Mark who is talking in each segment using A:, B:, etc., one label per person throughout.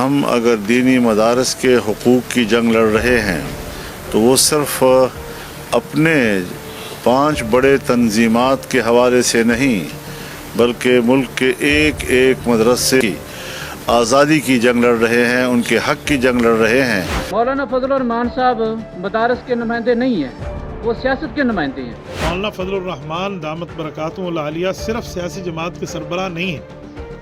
A: ہم اگر دینی مدارس کے حقوق کی جنگ لڑ رہے ہیں تو وہ صرف اپنے 5 بڑے تنظیمات کے حوالے سے نہیں بلکہ ملک کے ایک ایک مدرسے کی آزادی کی جنگ لڑ رہے ہیں، ان کے حق کی جنگ لڑ رہے ہیں۔
B: مولانا فضل الرحمان صاحب مدارس کے نمائندے نہیں ہیں، وہ سیاست کے نمائندے ہیں۔
C: مولانا فضل الرحمان دامت برکاتہ العالیہ صرف سیاسی جماعت کے سربراہ نہیں ہیں،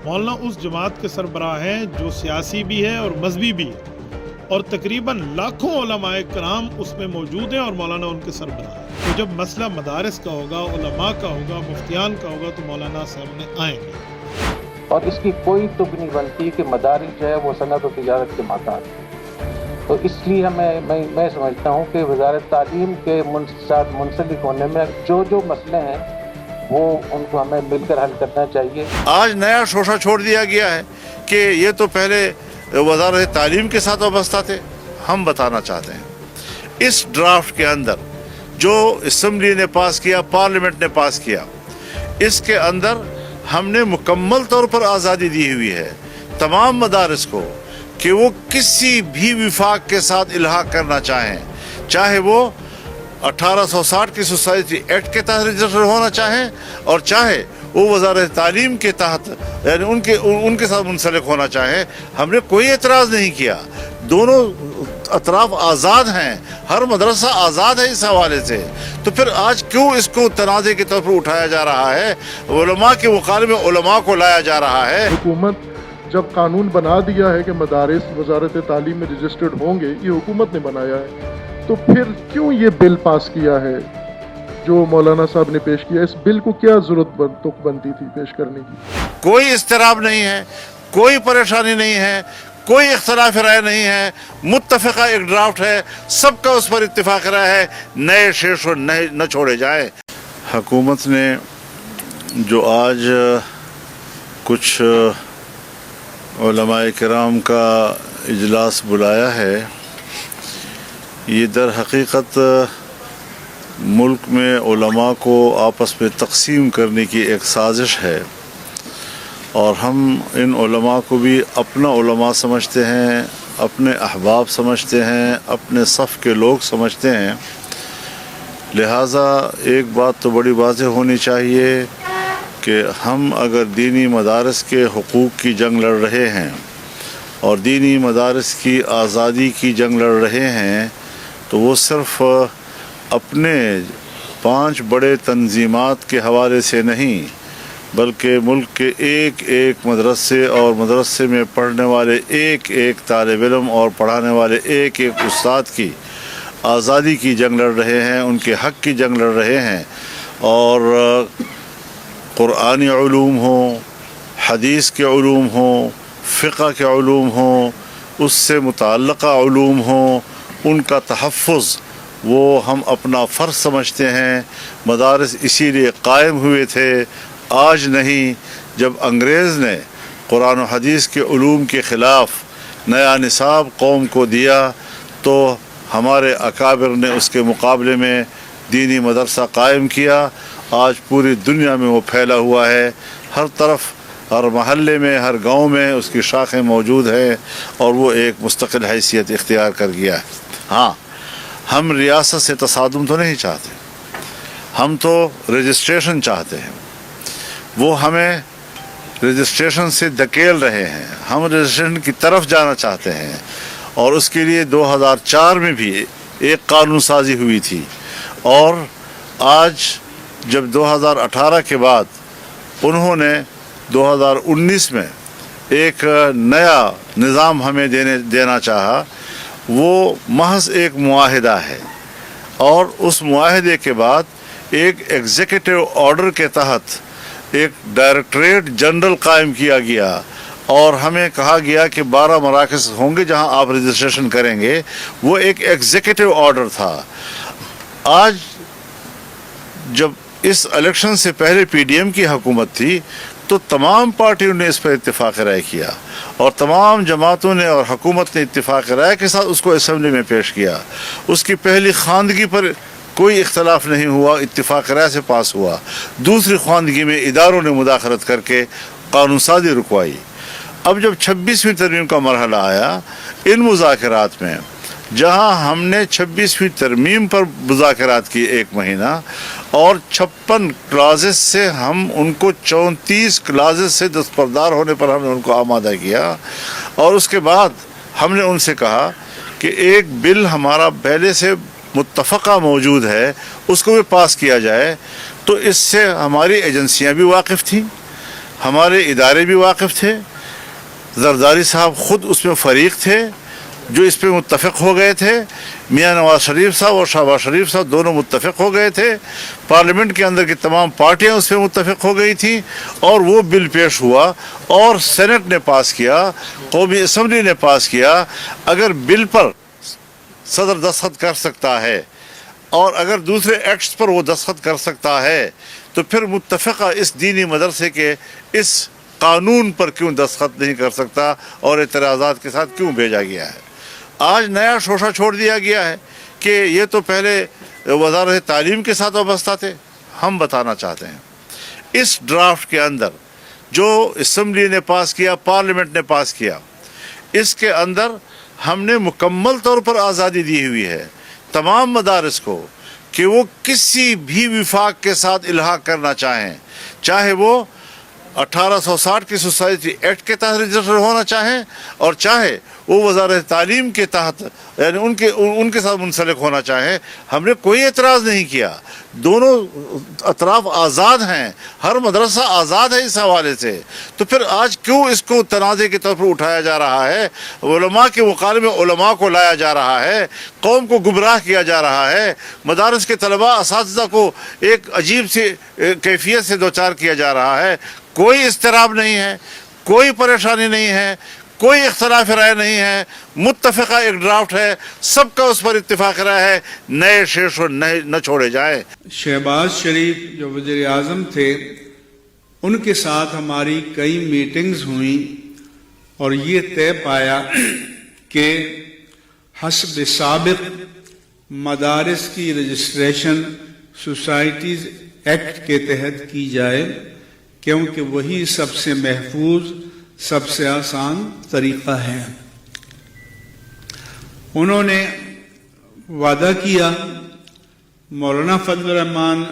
C: مولانا اس جماعت کے سربراہ ہیں جو سیاسی بھی ہے اور مذہبی بھی ہے، اور تقریباً لاکھوں علماء کرام اس میں موجود ہیں اور مولانا ان کے سربراہ ہیں۔ تو جب مسئلہ مدارس کا ہوگا، علماء کا ہوگا، مفتیان کا ہوگا تو مولانا سامنے آئیں گے۔
D: اور اس کی کوئی تگ نہیں بنتی کہ مدارس جو ہے وہ صنعت و تجارت کے محتاج ہیں۔ تو اس لیے میں سمجھتا ہوں کہ وزارت تعلیم کے ساتھ منسلک ہونے میں جو مسئلے ہیں وہ ان کو ہمیں مل کر حل کرنا چاہیے۔
A: آج نیا شوشہ چھوڑ دیا گیا ہے کہ یہ تو پہلے وزارت تعلیم کے ساتھ وابستہ تھے۔ ہم بتانا چاہتے ہیں اس ڈرافٹ کے اندر جو اسمبلی نے پاس کیا، پارلیمنٹ نے پاس کیا، اس کے اندر ہم نے مکمل طور پر آزادی دی ہوئی ہے تمام مدارس کو کہ وہ کسی بھی وفاق کے ساتھ الحاق کرنا چاہیں، چاہے وہ 1860 کی سوسائٹی ایکٹ کے تحت رجسٹر ہونا چاہیں اور چاہے وہ وزارت تعلیم کے تحت یعنی ان کے ساتھ منسلک ہونا چاہیں۔ ہم نے کوئی اعتراض نہیں کیا، دونوں اطراف آزاد ہیں، ہر مدرسہ آزاد ہے اس حوالے سے۔ تو پھر آج کیوں اس کو تنازع کے طور پر اٹھایا جا رہا ہے، علماء کے مقابلے میں علماء کو لایا جا رہا ہے؟
E: حکومت جب قانون بنا دیا ہے کہ مدارس وزارت تعلیم میں رجسٹرڈ ہوں گے، یہ حکومت نے بنایا ہے، تو پھر کیوں یہ بل پاس کیا ہے جو مولانا صاحب نے پیش کیا؟ اس بل کو کیا ضرورت بنتی تھی پیش کرنے کی؟
A: کوئی اضطراب نہیں ہے، کوئی پریشانی نہیں ہے، کوئی اختلاف رائے نہیں ہے، متفقہ ایک ڈرافٹ ہے، سب کا اس پر اتفاق رائے ہے، نئے شیش نہ چھوڑے جائیں۔ حکومت نے جو آج کچھ علماء کرام کا اجلاس بلایا ہے، یہ در حقیقت ملک میں علماء کو آپس میں تقسیم کرنے کی ایک سازش ہے، اور ہم ان علماء کو بھی اپنا علماء سمجھتے ہیں، اپنے احباب سمجھتے ہیں، اپنے صف کے لوگ سمجھتے ہیں۔ لہٰذا ایک بات تو بڑی واضح ہونی چاہیے کہ ہم اگر دینی مدارس کے حقوق کی جنگ لڑ رہے ہیں اور دینی مدارس کی آزادی کی جنگ لڑ رہے ہیں تو وہ صرف اپنے 5 بڑے تنظیمات کے حوالے سے نہیں بلکہ ملک کے ایک ایک مدرسے اور مدرسے میں پڑھنے والے ایک ایک طالب علم اور پڑھانے والے ایک ایک استاد کی آزادی کی جنگ لڑ رہے ہیں، ان کے حق کی جنگ لڑ رہے ہیں۔ اور قرآنی علوم ہوں، حدیث کے علوم ہوں، فقہ کے علوم ہوں، اس سے متعلقہ علوم ہوں، ان کا تحفظ وہ ہم اپنا فرض سمجھتے ہیں۔ مدارس اسی لیے قائم ہوئے تھے، آج نہیں۔ جب انگریز نے قرآن و حدیث کے علوم کے خلاف نیا نصاب قوم کو دیا تو ہمارے اکابر نے اس کے مقابلے میں دینی مدرسہ قائم کیا۔ آج پوری دنیا میں وہ پھیلا ہوا ہے، ہر طرف، ہر محلے میں، ہر گاؤں میں اس کی شاخیں موجود ہیں اور وہ ایک مستقل حیثیت اختیار کر گیا ہے۔ ہاں، ہم ریاست سے تصادم تو نہیں چاہتے، ہم تو رجسٹریشن چاہتے ہیں۔ وہ ہمیں رجسٹریشن سے دھکیل رہے ہیں، ہم رجسٹریشن کی طرف جانا چاہتے ہیں، اور اس کے لیے 2004 میں بھی ایک قانون سازی ہوئی تھی، اور آج جب 2018 کے بعد انہوں نے 2019 میں ایک نیا نظام ہمیں دینا چاہا، وہ محض ایک معاہدہ ہے، اور اس معاہدے کے بعد ایک ایگزیکٹو آرڈر کے تحت ایک ڈائریکٹریٹ جنرل قائم کیا گیا، اور ہمیں کہا گیا کہ 12 مراکز ہوں گے جہاں آپ رجسٹریشن کریں گے۔ وہ ایک ایگزیکٹو آرڈر تھا۔ آج جب اس الیکشن سے پہلے پی ڈی ایم کی حکومت تھی تو تمام پارٹیوں نے اس پر اتفاق رائے کیا، اور تمام جماعتوں نے اور حکومت نے اتفاق رائے کے ساتھ اس کو اسمبلی میں پیش کیا۔ اس کی پہلی خواندگی پر کوئی اختلاف نہیں ہوا، اتفاق رائے سے پاس ہوا۔ دوسری خواندگی میں اداروں نے مداخلت کر کے قانون سازی رکوائی۔ اب جب 26ویں ترمیم کا مرحلہ آیا ان مذاکرات میں، جہاں ہم نے 26ویں ترمیم پر مذاکرات کی 1 مہینہ اور 56 کلازز سے ہم ان کو 34 کلازز سے دستبردار ہونے پر ہم نے ان کو آمادہ کیا، اور اس کے بعد ہم نے ان سے کہا کہ ایک بل ہمارا پہلے سے متفقہ موجود ہے، اس کو بھی پاس کیا جائے۔ تو اس سے ہماری ایجنسیاں بھی واقف تھیں، ہمارے ادارے بھی واقف تھے، زرداری صاحب خود اس میں فریق تھے جو اس پہ متفق ہو گئے تھے، میاں نواز شریف صاحب اور شہباز شریف صاحب دونوں متفق ہو گئے تھے، پارلیمنٹ کے اندر کی تمام پارٹیاں اس پہ متفق ہو گئی تھیں، اور وہ بل پیش ہوا اور سینٹ نے پاس کیا، قومی اسمبلی نے پاس کیا۔ اگر بل پر صدر دستخط کر سکتا ہے اور اگر دوسرے ایکٹس پر وہ دستخط کر سکتا ہے تو پھر متفقہ اس دینی مدرسے کے اس قانون پر کیوں دستخط نہیں کر سکتا اور اعتراضات کے ساتھ کیوں بھیجا گیا ہے؟ آج نیا شوشہ چھوڑ دیا گیا ہے کہ یہ تو پہلے وزارت تعلیم کے ساتھ وابستہ تھے۔ ہم بتانا چاہتے ہیں اس ڈرافٹ کے اندر جو اسمبلی نے پاس کیا، پارلیمنٹ نے پاس کیا، اس کے اندر ہم نے مکمل طور پر آزادی دی ہوئی ہے تمام مدارس کو کہ وہ کسی بھی وفاق کے ساتھ الحاق کرنا چاہیں، چاہے وہ 1860 کی سوسائٹی ایکٹ کے تحت رجسٹر ہونا چاہیں اور چاہے وہ وزارت تعلیم کے تحت یعنی ان کے ساتھ منسلک ہونا چاہیں۔ ہم نے کوئی اعتراض نہیں کیا، دونوں اطراف آزاد ہیں، ہر مدرسہ آزاد ہے اس حوالے سے۔ تو پھر آج کیوں اس کو تنازع کے طور پر اٹھایا جا رہا ہے؟ علماء کے مقابلے میں علماء کو لایا جا رہا ہے، قوم کو گمراہ کیا جا رہا ہے، مدارس کے طلباء اساتذہ کو ایک عجیب سی کیفیت سے دوچار کیا جا رہا ہے۔ کوئی اضطراب نہیں ہے، کوئی پریشانی نہیں ہے، کوئی اختلاف رائے نہیں ہے، متفقہ ایک ڈرافٹ ہے، سب کا اس پر اتفاق رائے ہے، نئے شیش نہ چھوڑے جائیں۔
F: شہباز شریف جو وزیر اعظم تھے، ان کے ساتھ ہماری کئی میٹنگز ہوئیں اور یہ طے پایا کہ حسب سابق مدارس کی رجسٹریشن سوسائٹیز ایکٹ کے تحت کی جائے، کیونکہ وہی سب سے محفوظ، سب سے آسان طریقہ ہے۔ انہوں نے وعدہ کیا، مولانا فضل الرحمان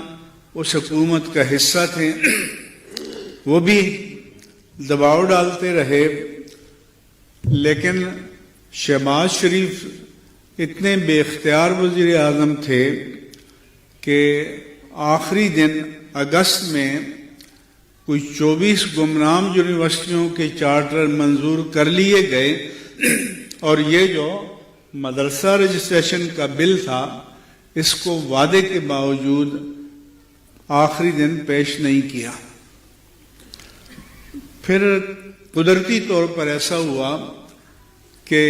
F: اس حکومت کا حصہ تھے، وہ بھی دباؤ ڈالتے رہے، لیکن شہباز شریف اتنے بے اختیار وزیر اعظم تھے کہ آخری دن اگست میں کوئی 24 گمنام یونیورسٹیوں کے چارٹر منظور کر لیے گئے، اور یہ جو مدرسہ رجسٹریشن کا بل تھا اس کو وعدے کے باوجود آخری دن پیش نہیں کیا۔ پھر قدرتی طور پر ایسا ہوا کہ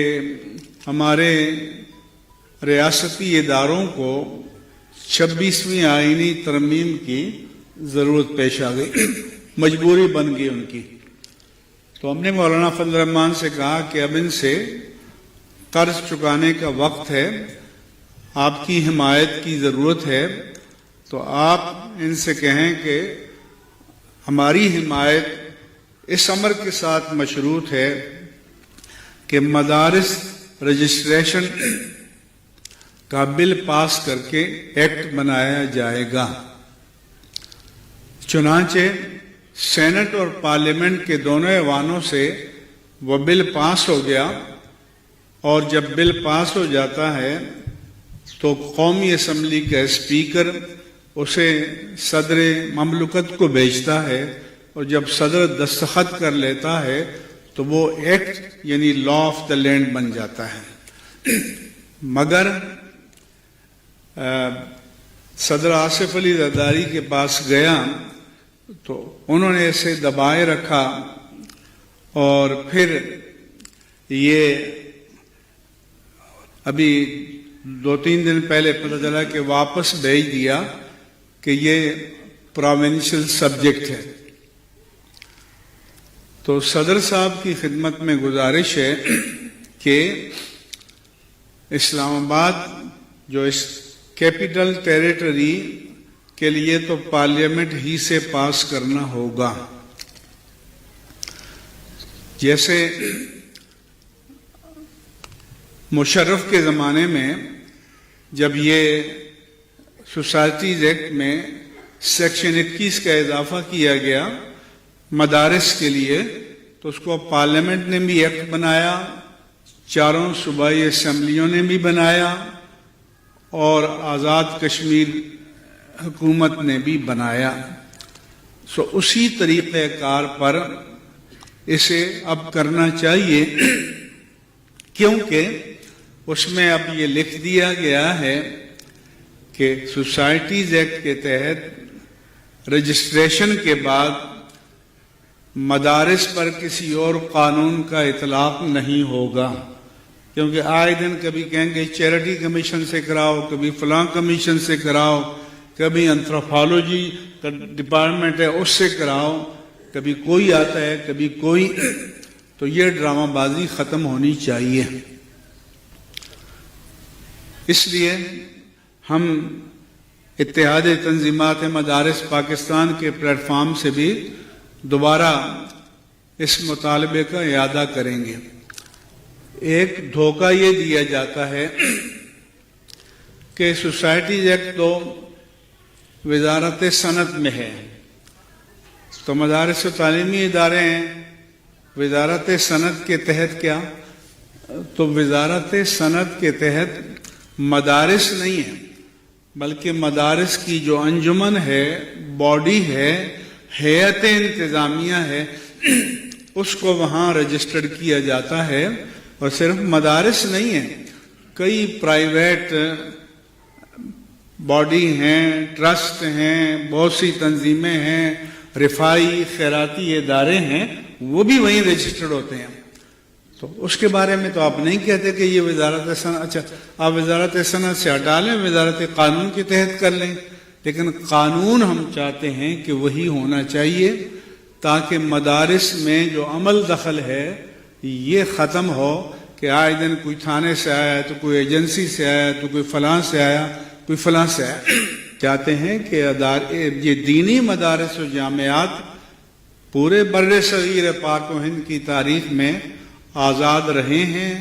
F: ہمارے ریاستی اداروں کو 26ویں آئینی ترمیم کی ضرورت پیش آ گئی، مجبوری بن گئی ان کی۔ تو ہم نے مولانا فضل الرحمان سے کہا کہ اب ان سے قرض چکانے کا وقت ہے، آپ کی حمایت کی ضرورت ہے، تو آپ ان سے کہیں کہ ہماری حمایت اس امر کے ساتھ مشروط ہے کہ مدارس رجسٹریشن کا بل پاس کر کے ایکٹ بنایا جائے گا۔ چنانچہ سینٹ اور پارلیمنٹ کے دونوں ایوانوں سے وہ بل پاس ہو گیا، اور جب بل پاس ہو جاتا ہے تو قومی اسمبلی کا اسپیکر اسے صدر مملکت کو بھیجتا ہے، اور جب صدر دستخط کر لیتا ہے تو وہ ایکٹ یعنی لا آف دا لینڈ بن جاتا ہے۔ مگر صدر آصف علی زرداری کے پاس گیا تو انہوں نے اسے دبائے رکھا، اور پھر یہ ابھی 2-3 دن پہلے پتہ چلا کہ واپس بھیج دیا کہ یہ پروونشل سبجیکٹ ہے۔ تو صدر صاحب کی خدمت میں گزارش ہے کہ اسلام آباد جو اس کیپٹل ٹیریٹری کے لیے تو پارلیمنٹ ہی سے پاس کرنا ہوگا، جیسے مشرف کے زمانے میں جب یہ سوسائٹیز ایکٹ میں سیکشن 21 کا اضافہ کیا گیا مدارس کے لیے، تو اس کو پارلیمنٹ نے بھی ایکٹ بنایا، چاروں صوبائی اسمبلیوں نے بھی بنایا، اور آزاد کشمیر حکومت نے بھی بنایا۔ سو اسی طریقہ کار پر اسے اب کرنا چاہیے، کیونکہ اس میں اب یہ لکھ دیا گیا ہے کہ سوسائٹیز ایکٹ کے تحت رجسٹریشن کے بعد مدارس پر کسی اور قانون کا اطلاق نہیں ہوگا، کیونکہ آئے دن کبھی کہیں گے چیریٹی کمیشن سے کراؤ، کبھی فلاں کمیشن سے کراؤ، کبھی انتھروپالوجی کا ڈپارٹمنٹ ہے اس سے کراؤ، کبھی کوئی آتا ہے کبھی کوئی، تو یہ ڈرامہ بازی ختم ہونی چاہیے۔ اس لیے ہم اتحاد تنظیمات مدارس پاکستان کے پلیٹ فارم سے بھی دوبارہ اس مطالبے کا اعادہ کریں گے۔ ایک دھوکہ یہ دیا جاتا ہے کہ سوسائٹیز ایکٹ تو وزارت صنعت میں ہے، تو مدارس و تعلیمی ادارے ہیں وزارت صنعت کے تحت کیا؟ تو وزارت صنعت کے تحت مدارس نہیں ہے، بلکہ مدارس کی جو انجمن ہے، باڈی ہے، ہیئت انتظامیہ ہے، اس کو وہاں رجسٹرڈ کیا جاتا ہے۔ اور صرف مدارس نہیں ہے، کئی پرائیویٹ باڈی ہیں، ٹرسٹ ہیں، بہت سی تنظیمیں ہیں، رفائی خیراتی ادارے ہیں، وہ بھی وہیں رجسٹرڈ ہوتے ہیں۔ تو اس کے بارے میں تو آپ نہیں کہتے کہ یہ وزارت صنعت، اچھا آپ وزارت صنعت سے ہٹا لیں، وزارت قانون کے تحت کر لیں، لیکن قانون ہم چاہتے ہیں کہ وہی ہونا چاہیے تاکہ مدارس میں جو عمل دخل ہے یہ ختم ہو کہ آئے دن کوئی تھانے سے آیا تو کوئی ایجنسی سے آیا تو کوئی فلاں سے آیا کوئی فلاں سے آیا۔ چاہتے ہیں کہ یہ دینی مدارس و جامعات پورے بر صغیر پاک و ہند کی تاریخ میں آزاد رہے ہیں،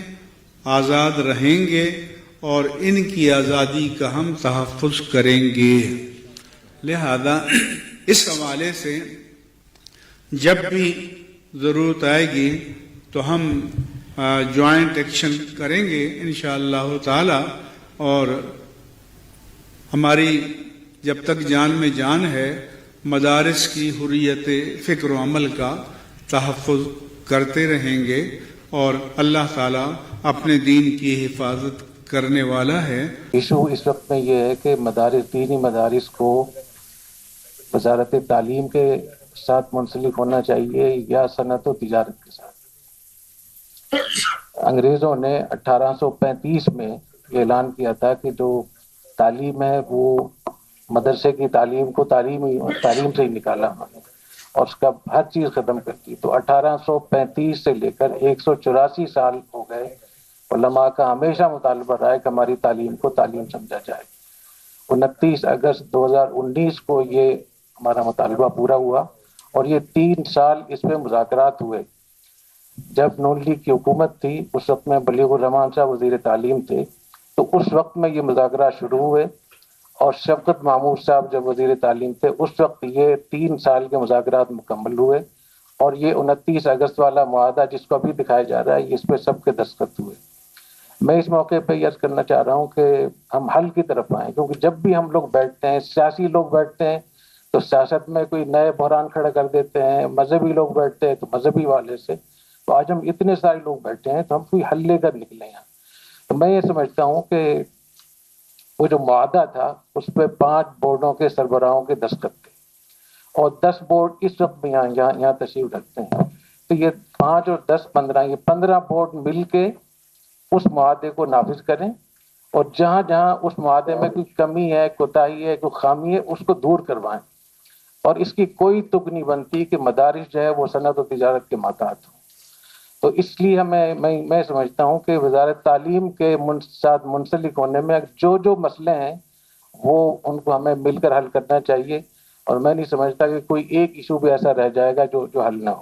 F: آزاد رہیں گے، اور ان کی آزادی کا ہم تحفظ کریں گے۔ لہذا اس حوالے سے جب بھی ضرورت آئے گی تو ہم جوائنٹ ایکشن کریں گے انشاءاللہ تعالی، اور ہماری جب تک جان میں جان ہے مدارس کی حریت فکر و عمل کا تحفظ کرتے رہیں گے، اور اللہ تعالیٰ اپنے دین کی حفاظت کرنے والا ہے۔
D: ایشو اس وقت میں یہ ہے کہ دینی مدارس کو وزارت تعلیم کے ساتھ منسلک ہونا چاہیے یا صنعت و تجارت کے ساتھ۔ انگریزوں نے 1835 میں اعلان کیا تھا کہ جو تعلیم ہے وہ مدرسے کی تعلیم کو تعلیم سے ہی نکالا انہوں نے، اور اس کا ہر چیز ختم کر دی۔ تو 1835 سے لے کر 184 سال ہو گئے، علماء کا ہمیشہ مطالبہ رہا ہے کہ ہماری تعلیم کو تعلیم سمجھا جائے۔ 29 اگست 2019 کو یہ ہمارا مطالبہ پورا ہوا، اور یہ 3 سال اس پہ مذاکرات ہوئے۔ جب نون لیگ کی حکومت تھی اس وقت میں بلیغ الرحمان صاحب وزیر تعلیم تھے، تو اس وقت میں یہ مذاکرات شروع ہوئے، اور شفقت محمود صاحب جب وزیر تعلیم تھے اس وقت یہ 3 سال کے مذاکرات مکمل ہوئے، اور یہ 29 اگست والا معاہدہ جس کو ابھی دکھایا جا رہا ہے اس پہ سب کے دستخط ہوئے۔ میں اس موقع پہ یہ عرض کرنا چاہ رہا ہوں کہ ہم حل کی طرف آئیں، کیونکہ جب بھی ہم لوگ بیٹھتے ہیں، سیاسی لوگ بیٹھتے ہیں تو سیاست میں کوئی نئے بحران کھڑا کر دیتے ہیں، مذہبی لوگ بیٹھتے ہیں تو مذہبی والے سے، تو آج ہم اتنے سارے لوگ بیٹھے ہیں تو ہم کوئی حل لے کر نکلے ہیں۔ تو میں یہ سمجھتا ہوں کہ وہ جو معاہدہ تھا اس پہ 5 بورڈوں کے سربراہوں کے دستخط تھے، اور 10 بورڈ اس وقت بھی یہاں تشریف رکھتے ہیں۔ تو یہ 5 اور 10 15 یہ 15 بورڈ مل کے اس معاہدے کو نافذ کریں، اور جہاں جہاں اس معاہدے میں کوئی کمی ہے، کوتاہی ہے، کوئی خامی ہے، اس کو دور کروائیں۔ اور اس کی کوئی تک نہیں بنتی کہ مدارس جو ہے وہ صنعت و تجارت کے محتاط ہوں۔ تو اس لیے میں سمجھتا ہوں کہ وزارت تعلیم کے ساتھ منسلک ہونے میں جو مسئلے ہیں وہ ان کو ہمیں مل کر حل کرنا چاہیے، اور میں نہیں سمجھتا کہ کوئی ایک ایشو بھی ایسا رہ جائے گا جو حل نہ ہو۔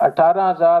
D: 18,000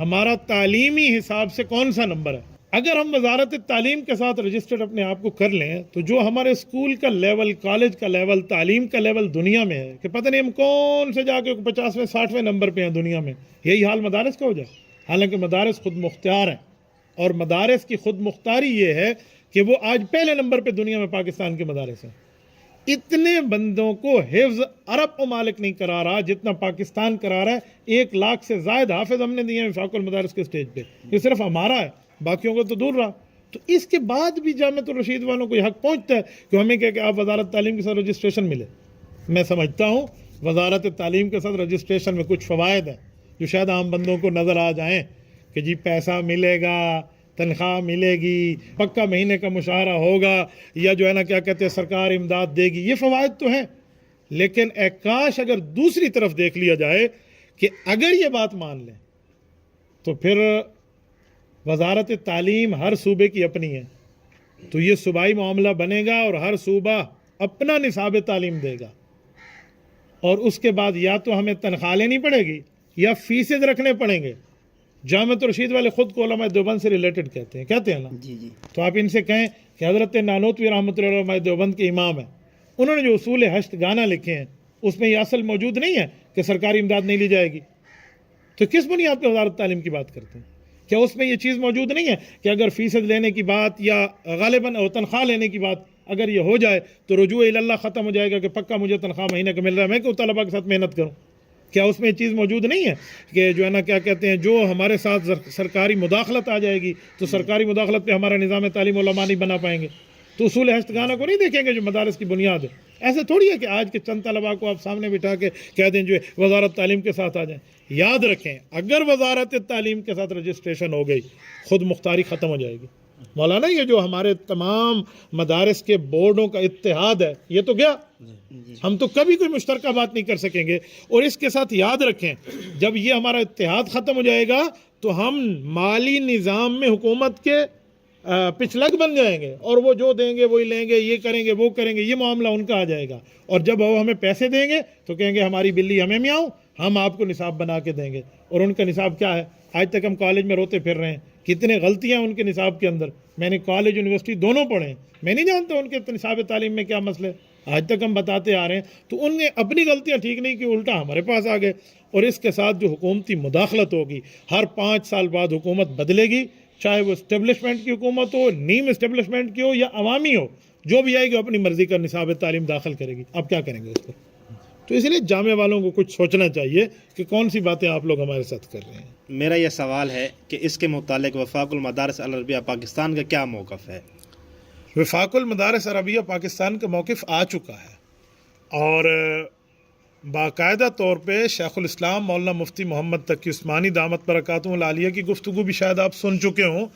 C: ہمارا تعلیمی حساب سے کون سا نمبر ہے. اگر ہم وزارت تعلیم کے ساتھ رجسٹرڈ اپنے آپ کو کر لیں تو جو ہمارے اسکول کا لیول، کالج کا لیول، تعلیم کا لیول دنیا میں ہے کہ پتہ نہیں ہم کون سے جا کے 50ویں 60ویں نمبر پہ ہیں دنیا میں، یہی حال مدارس کا ہو جائے. حالانکہ مدارس خود مختار ہیں، اور مدارس کی خود مختاری یہ ہے کہ وہ آج پہلے نمبر پہ دنیا میں پاکستان کے مدارس ہیں. اتنے بندوں کو حفظ عرب ممالک نہیں کرا رہا جتنا پاکستان کرا رہا ہے. 1 لاکھ سے زائد حافظ ہم نے دیے ہیں وفاق المدارس کے سٹیج پہ. یہ صرف ہمارا ہے، باقیوں کو تو دور رہا. تو اس کے بعد بھی جامعۃ الرشید والوں کو یہ حق پہنچتا ہے کہ ہمیں کہ آپ وزارت تعلیم کے ساتھ رجسٹریشن ملے. میں سمجھتا ہوں وزارت تعلیم کے ساتھ رجسٹریشن میں کچھ فوائد ہیں جو شاید عام بندوں کو نظر آ جائیں کہ جی پیسہ ملے گا، تنخواہ ملے گی، پکا مہینے کا مشاہرہ ہوگا، یا جو ہے نا کیا کہتے ہیں سرکار امداد دے گی. یہ فوائد تو ہیں، لیکن کاش اگر دوسری طرف دیکھ لیا جائے کہ اگر یہ بات مان لیں تو پھر وزارت تعلیم ہر صوبے کی اپنی ہے، تو یہ صوبائی معاملہ بنے گا اور ہر صوبہ اپنا نصاب تعلیم دے گا، اور اس کے بعد یا تو ہمیں تنخواہ لینی پڑے گی یا فیسز رکھنے پڑیں گے. جامعۃ الرشید والے خود کو علماء دیوبند سے ریلیٹڈ کہتے ہیں نا.
G: جی
C: تو آپ ان سے کہیں کہ حضرت نانوتوی رحمۃ اللہ علیہ علماء دیوبند کے امام ہیں، انہوں نے جو اصول ہشت گانا لکھے ہیں اس میں یہ اصل موجود نہیں ہے کہ سرکاری امداد نہیں لی جائے گی. تو کس بنیاد پہ وزارت تعلیم کی بات کرتے ہیں؟ کیا اس میں یہ چیز موجود نہیں ہے کہ اگر فیصد لینے کی بات یا غالباً تنخواہ لینے کی بات اگر یہ ہو جائے تو رجوع اللہ ختم ہو جائے گا کہ پکا مجھے تنخواہ مہینے کا مل رہا ہے، میں کیوں طلباء کے ساتھ محنت کروں؟ کیا اس میں یہ چیز موجود نہیں ہے کہ جو ہے نا کیا کہتے ہیں جو ہمارے ساتھ سرکاری مداخلت آ جائے گی تو سرکاری مداخلت پہ ہمارا نظام تعلیم علماء نہیں بنا پائیں گے، تو اصول ہشت گانا کو نہیں دیکھیں گے جو مدارس کی بنیاد ہے. ایسے تھوڑی ہے کہ آج کے چند طلباء کو آپ سامنے بٹھا کے کہہ دیں جو وزارت تعلیم کے ساتھ آ جائیں. یاد رکھیں اگر وزارت تعلیم کے ساتھ رجسٹریشن ہو گئی خود مختاری ختم ہو جائے گی. مولانا یہ جو ہمارے تمام مدارس کے بورڈوں کا اتحاد ہے یہ تو گیا، ہم تو کبھی کوئی مشترکہ بات نہیں کر سکیں گے. اور اس کے ساتھ یاد رکھیں جب یہ ہمارا اتحاد ختم ہو جائے گا تو ہم مالی نظام میں حکومت کے پچھلک بن جائیں گے، اور وہ جو دیں گے وہی لیں گے، یہ کریں گے وہ کریں گے، یہ معاملہ ان کا آ جائے گا. اور جب وہ ہمیں پیسے دیں گے تو کہیں گے ہماری بلی ہمیں میاؤں، ہم آپ کو نصاب بنا کے دیں گے. اور ان کا نصاب کیا ہے؟ آج تک ہم کالج میں روتے پھر رہے ہیں کتنے غلطیاں ان کے نصاب کے اندر. میں نے کالج یونیورسٹی دونوں پڑھے ہیں، میں نہیں جانتا ان کے نصاب تعلیم میں کیا مسئلے، آج تک ہم بتاتے آ رہے ہیں. تو ان نے اپنی غلطیاں ٹھیک نہیں کی، الٹا ہمارے پاس آ گئے. اور اس کے ساتھ جو حکومتی مداخلت ہوگی ہر 5 سال بعد حکومت بدلے گی، چاہے وہ اسٹیبلشمنٹ کی حکومت ہو، نیم اسٹیبلشمنٹ کی ہو یا عوامی ہو، جو بھی آئے گی اپنی مرضی کا نصاب تعلیم داخل کرے گی. آپ کیا کریں گے اس پر؟ تو اس لیے جامعہ والوں کو کچھ سوچنا چاہیے کہ کون سی باتیں آپ لوگ ہمارے ساتھ کر رہے ہیں.
H: میرا یہ سوال ہے کہ اس کے متعلق وفاق المدارس العربیہ پاکستان کا کیا موقف ہے؟
C: وفاق المدارس عربیہ پاکستان کا موقف آ چکا ہے، اور باقاعدہ طور پہ شیخ الاسلام مولانا مفتی محمد تقی عثمانی دامت برکاتہ العالیہ کی گفتگو بھی شاید آپ سن چکے ہوں،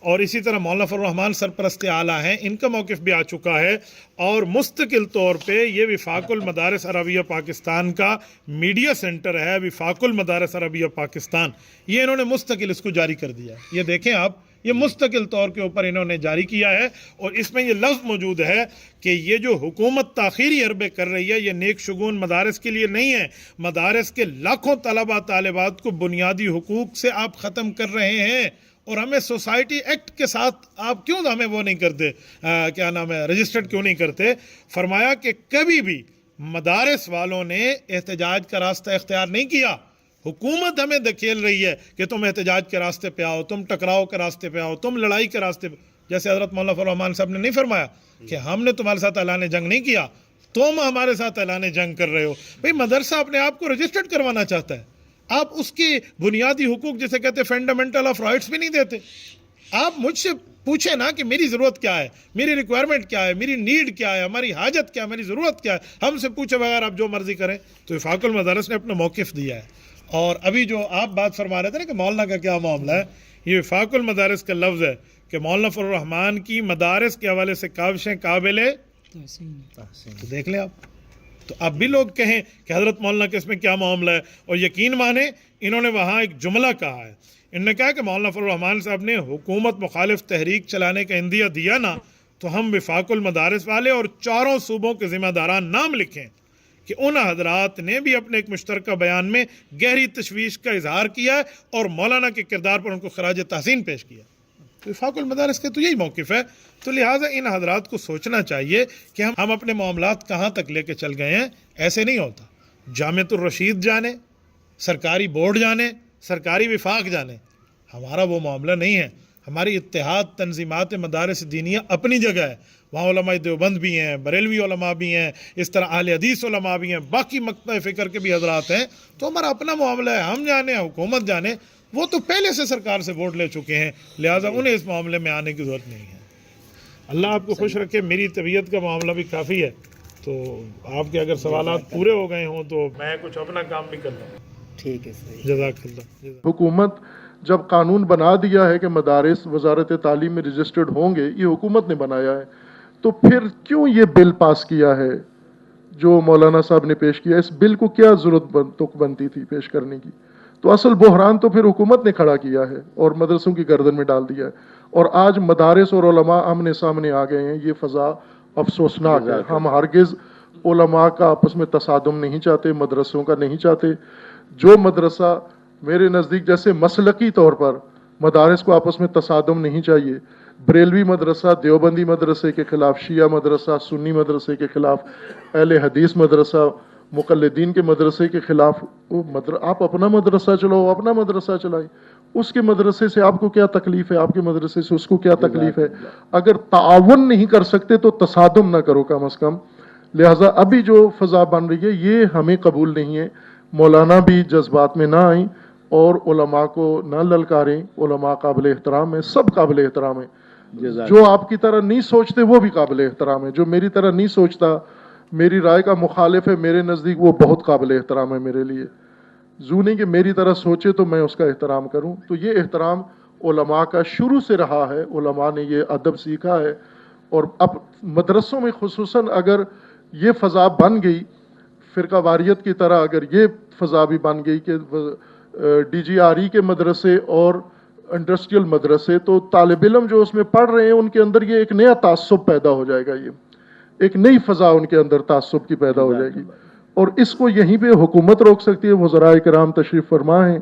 C: اور اسی طرح مولانا فضل الرحمان سرپرست اعلیٰ ہیں، ان کا موقف بھی آ چکا ہے. اور مستقل طور پہ یہ وفاق المدارس عربیہ پاکستان کا میڈیا سینٹر ہے، وفاق المدارس عربیہ پاکستان، یہ انہوں نے مستقل اس کو جاری کر دیا ہے. یہ دیکھیں آپ، یہ مستقل طور کے اوپر انہوں نے جاری کیا ہے، اور اس میں یہ لفظ موجود ہے کہ یہ جو حکومت تاخیری حربے کر رہی ہے یہ نیک شگون مدارس کے لیے نہیں ہے. مدارس کے لاکھوں طلباء طالبات کو بنیادی حقوق سے آپ ختم کر رہے ہیں، اور ہمیں سوسائٹی ایکٹ کے ساتھ آپ کیوں ہمیں وہ نہیں کرتے، کیا نام ہے، رجسٹرڈ کیوں نہیں کرتے؟ فرمایا کہ کبھی بھی مدارس والوں نے احتجاج کا راستہ اختیار نہیں کیا. حکومت ہمیں دھکیل رہی ہے کہ تم احتجاج کے راستے پہ آؤ، تم ٹکراؤ کے راستے پہ آؤ، تم لڑائی کے راستے پہ. جیسے حضرت مولانا فضل الرحمان صاحب نے نہیں فرمایا کہ ہم نے تمہارے ساتھ اعلان جنگ نہیں کیا، تم ہمارے ساتھ اعلان جنگ کر رہے ہو. بھئی مدرسہ اپنے آپ کو رجسٹرڈ کروانا چاہتا ہے، آپ اس کی بنیادی حقوق جسے کہتے ہیں فنڈامنٹل آف رائٹس بھی نہیں دیتے. آپ مجھ سے پوچھیں نا کہ میری ضرورت کیا ہے، میری ریکوائرمنٹ کیا ہے، میری نیڈ کیا ہے، ہماری حاجت کیا ہے، میری ضرورت کیا ہے. ہم سے پوچھے بغیر آپ جو مرضی کریں. تو وفاق المدارس نے اپنا موقف دیا ہے. اور ابھی جو آپ بات فرما رہے تھے نا کہ مولانا کا کیا معاملہ ہے، یہ وفاق المدارس کا لفظ ہے کہ مولانا فضل الرحمان کی مدارس کے حوالے سے کاوشیں قابل تو دیکھ لیں آپ. تو اب بھی لوگ کہیں کہ حضرت مولانا کے اس میں کیا معاملہ ہے، اور یقین مانیں انہوں نے وہاں ایک جملہ کہا ہے. انہوں نے کہا کہ مولانا فضل الرحمان صاحب نے حکومت مخالف تحریک چلانے کا عندیہ دیا نا، تو ہم وفاق المدارس والے اور 4 صوبوں کے ذمہ داران نام لکھیں کہ ان حضرات نے بھی اپنے ایک مشترکہ بیان میں گہری تشویش کا اظہار کیا ہے اور مولانا کے کردار پر ان کو خراج تحسین پیش کیا. وفاق المدارس کے تو یہی موقف ہے. تو لہٰذا ان حضرات کو سوچنا چاہیے کہ ہم اپنے معاملات کہاں تک لے کے چل گئے ہیں. ایسے نہیں ہوتا. جامعۃ الرشید جانے, سرکاری بورڈ جانے, سرکاری وفاق جانے, ہمارا وہ معاملہ نہیں ہے. ہماری اتحاد تنظیمات مدارس دینیہ اپنی جگہ ہے. وہاں علماء دیوبند بھی ہیں, بریلوی علماء بھی ہیں, اس طرح اہل حدیث علماء بھی ہیں, باقی مقطع فکر کے بھی حضرات ہیں. تو ہمارا اپنا معاملہ ہے. ہم جانے, حکومت جانے, وہ تو پہلے سے سرکار سے ووٹ لے چکے ہیں, لہٰذا انہیں اس معاملے میں آنے کی ضرورت نہیں ہے. اللہ آپ کو خوش رکھے. میری طبیعت کا معاملہ بھی کافی ہے, تو آپ کے اگر سوالات پورے ہو گئے ہوں تو میں کچھ اپنا کام بھی کر لوں.
G: ٹھیک ہے, صحیح.
C: جزاک اللہ.
E: حکومت جب قانون بنا دیا ہے کہ مدارس وزارت تعلیم میں رجسٹرڈ ہوں گے, یہ حکومت نے بنایا ہے, تو پھر کیوں یہ بل پاس کیا ہے جو مولانا صاحب نے پیش کیا؟ اس بل کو کیا ضرورت بنتی تھی پیش کرنے کی؟ تو اصل بحران تو پھر حکومت نے کھڑا کیا ہے اور مدرسوں کی گردن میں ڈال دیا ہے, اور آج مدارس اور علماء آمنے سامنے آ گئے ہیں. یہ فضا افسوسناک ہے. ہم ہرگز علماء کا آپس میں تصادم نہیں چاہتے, مدرسوں کا نہیں چاہتے. جو مدرسہ میرے نزدیک جیسے مسلکی طور پر مدارس کو آپس میں تصادم نہیں چاہیے, بریلوی مدرسہ دیوبندی مدرسے کے خلاف, شیعہ مدرسہ سنی مدرسے کے خلاف, اہل حدیث مدرسہ مقلدین کے مدرسے کے خلاف, آپ اپنا مدرسہ چلاؤ, اپنا مدرسہ چلائیں. اس کے مدرسے سے آپ کو کیا تکلیف ہے, آپ کے مدرسے سے اس کو کیا تکلیف ہے؟ اگر تعاون نہیں کر سکتے تو تصادم نہ کرو کم از کم. لہٰذا ابھی جو فضا بن رہی ہے یہ ہمیں قبول نہیں ہے. مولانا بھی جذبات میں نہ آئیں اور علماء کو نہ للکاریں. علماء قابل احترام ہیں, سب قابل احترام ہیں. جو آپ کی طرح نہیں سوچتے وہ بھی قابل احترام ہے. جو میری طرح نہیں سوچتا, میری رائے کا مخالف ہے, میرے نزدیک وہ بہت قابل احترام ہے میرے لیے. زو نہیں کہ میری طرح سوچے تو میں اس کا احترام کروں. تو یہ احترام علماء کا شروع سے رہا ہے. علماء نے یہ ادب سیکھا ہے, اور اب مدرسوں میں خصوصاً اگر یہ فضا بن گئی فرقہ واریت کی طرح, اگر یہ فضا بھی بن گئی کہ ڈی جی آر ای کے مدرسے اور انڈسٹریل مدرسے, تو طالب علم جو اس میں پڑھ رہے ہیں ان کے اندر یہ ایک نیا تعصب پیدا ہو جائے گا. یہ ایک نئی فضا ان کے اندر تعصب کی پیدا ہو جائے گی, اور اس کو یہیں پہ حکومت روک سکتی ہے. وزراء کرام تشریف فرما ہیں,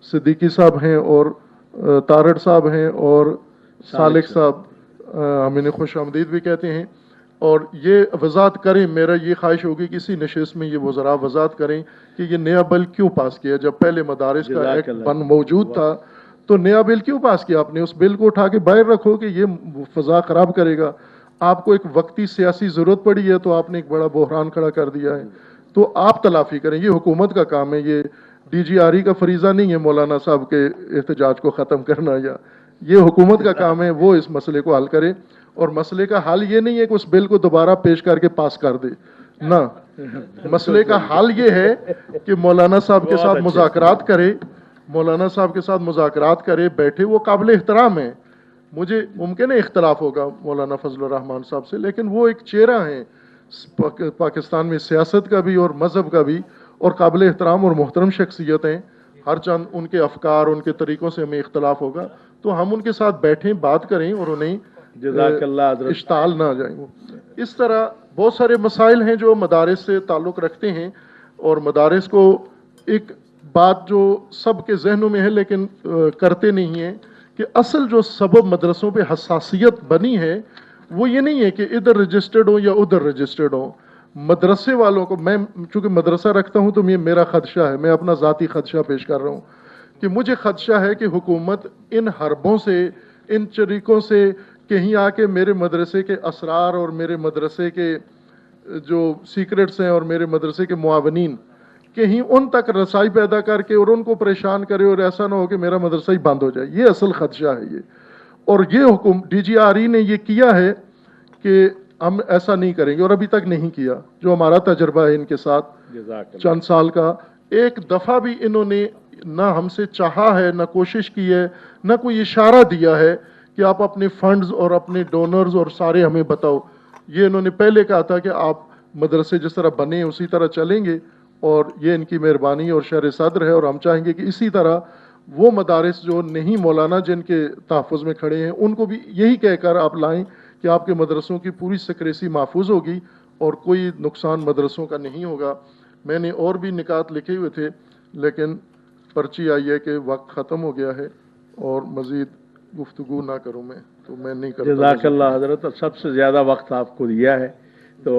E: صدیقی صاحب ہیں اور تارڑ صاحب ہیں اور سالک صاحب, ہم انہیں خوش آمدید بھی کہتے ہیں. اور یہ وضاحت کریں, میرا یہ خواہش ہوگی کہ اسی نشست میں یہ وزراء وضاحت کریں کہ یہ نیا بل کیوں پاس کیا. جب پہلے مدارس کا ایکٹ موجود تھا تو نیا بل کیوں پاس کیا آپ نے؟ اس بل کو اٹھا کے باہر رکھو کہ یہ فضا خراب کرے گا. آپ کو ایک وقتی سیاسی ضرورت پڑی ہے تو آپ نے ایک بڑا بحران کھڑا کر دیا ہے, تو آپ تلافی کریں. یہ حکومت کا کام ہے, یہ ڈی جی آر ای کا فریضہ نہیں ہے مولانا صاحب کے احتجاج کو ختم کرنا, یا یہ حکومت کا کام ہے وہ اس مسئلے کو حل کرے. اور مسئلے کا حل یہ نہیں ہے کہ اس بل کو دوبارہ پیش کر کے پاس کر دے, نہ. مسئلے کا حل یہ ہے کہ مولانا صاحب کے ساتھ مذاکرات کرے, مولانا صاحب کے ساتھ مذاکرات کرے, بیٹھے. وہ قابل احترام ہیں. مجھے ممکن ہے اختلاف ہوگا مولانا فضل الرحمان صاحب سے, لیکن وہ ایک چہرہ ہیں پاکستان میں سیاست کا بھی اور مذہب کا بھی, اور قابل احترام اور محترم شخصیت ہیں. ہر چند ان کے افکار, ان کے طریقوں سے ہمیں اختلاف ہوگا, تو ہم ان کے ساتھ بیٹھیں, بات کریں, اور انہیں اشتعال نہ جائیں. اس طرح بہت سارے مسائل ہیں جو مدارس سے تعلق رکھتے ہیں, اور مدارس کو ایک بات جو سب کے ذہنوں میں ہے لیکن کرتے نہیں ہیں, کہ اصل جو سبب مدرسوں پہ حساسیت بنی ہے وہ یہ نہیں ہے کہ ادھر رجسٹرڈ ہو یا ادھر رجسٹرڈ ہو. مدرسے والوں کو, میں چونکہ مدرسہ رکھتا ہوں تو یہ میرا خدشہ ہے, میں اپنا ذاتی خدشہ پیش کر رہا ہوں, کہ مجھے خدشہ ہے کہ حکومت ان حربوں سے, ان طریقوں سے کہیں آ کے میرے مدرسے کے اسرار اور میرے مدرسے کے جو سیکرٹس ہیں اور میرے مدرسے کے معاونین, کہیں ان تک رسائی پیدا کر کے اور ان کو پریشان کرے, اور ایسا نہ ہو کہ میرا مدرسہ ہی بند ہو جائے. یہ اصل خدشہ ہے یہ. اور یہ ڈی جی آر ای نے یہ کیا ہے کہ ہم ایسا نہیں کریں گے, اور ابھی تک نہیں کیا. جو ہمارا تجربہ ہے ان کے ساتھ چند سال کا, ایک دفعہ بھی انہوں نے نہ ہم سے چاہا ہے, نہ کوشش کی ہے, نہ کوئی اشارہ دیا ہے کہ آپ اپنے فنڈز اور اپنے ڈونرز اور سارے ہمیں بتاؤ. یہ انہوں نے پہلے کہا تھا کہ آپ مدرسے جس طرح بنے اسی طرح چلیں گے, اور یہ ان کی مہربانی اور شرح صدر ہے, اور ہم چاہیں گے کہ اسی طرح وہ مدارس جو نہیں مولانا جن کے تحفظ میں کھڑے ہیں ان کو بھی یہی کہہ کر آپ لائیں کہ آپ کے مدرسوں کی پوری سیکریسی محفوظ ہوگی, اور کوئی نقصان مدرسوں کا نہیں ہوگا. میں نے اور بھی نکات لکھے ہوئے تھے لیکن پرچی آئی ہے کہ وقت ختم ہو گیا ہے اور مزید گفتگو نہ کروں میں، تو میں نہیں کرتا.
I: جزاک اللہ حضرت، سب سے زیادہ وقت آپ کو دیا ہے، تو